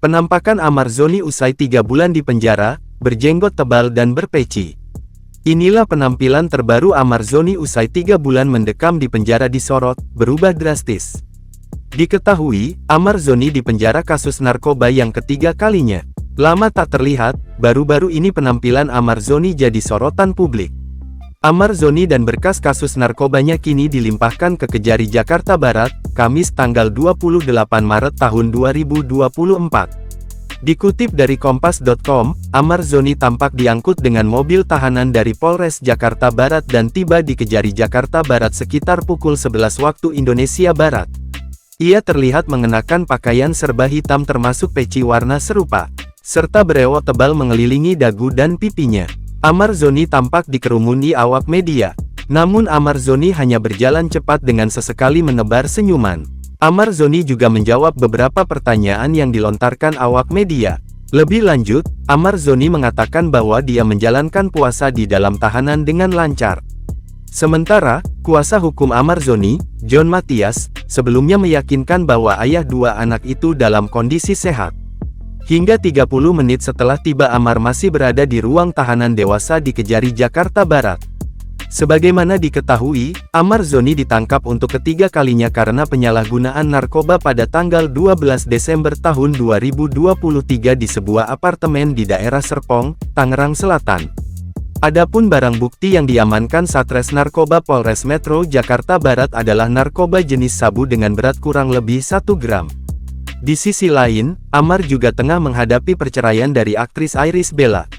Penampakan Amar Zoni usai 3 bulan di penjara, berjenggot tebal dan berpeci. Inilah penampilan terbaru Amar Zoni usai 3 bulan mendekam di penjara di Sorot, berubah drastis. Diketahui, Amar Zoni dipenjara kasus narkoba yang ketiga kalinya. Lama tak terlihat, baru-baru ini penampilan Amar Zoni jadi sorotan publik. Amar Zoni dan berkas kasus narkobanya kini dilimpahkan ke Kejari Jakarta Barat, Kamis tanggal 28 Maret tahun 2024. Dikutip dari Kompas.com, Amar Zoni tampak diangkut dengan mobil tahanan dari Polres Jakarta Barat dan tiba di Kejari Jakarta Barat sekitar pukul 11 waktu Indonesia Barat. Ia terlihat mengenakan pakaian serba hitam termasuk peci warna serupa, serta berewok tebal mengelilingi dagu dan pipinya. Amar Zoni tampak dikerumuni awak media. Namun Amar Zoni hanya berjalan cepat dengan sesekali menebar senyuman. Amar Zoni juga menjawab beberapa pertanyaan yang dilontarkan awak media. Lebih lanjut, Amar Zoni mengatakan bahwa dia menjalankan puasa di dalam tahanan dengan lancar. Sementara, kuasa hukum Amar Zoni, John Matias, sebelumnya meyakinkan bahwa ayah 2 anak itu dalam kondisi sehat. Hingga 30 menit setelah tiba Amar masih berada di ruang tahanan dewasa di Kejari Jakarta Barat. Sebagaimana diketahui, Amar Zoni ditangkap untuk ketiga kalinya karena penyalahgunaan narkoba pada tanggal 12 Desember tahun 2023 di sebuah apartemen di daerah Serpong, Tangerang Selatan. Adapun barang bukti yang diamankan Satres Narkoba Polres Metro Jakarta Barat adalah narkoba jenis sabu dengan berat kurang lebih 1 gram. Di sisi lain, Amar juga tengah menghadapi perceraian dari aktris Irish Bella.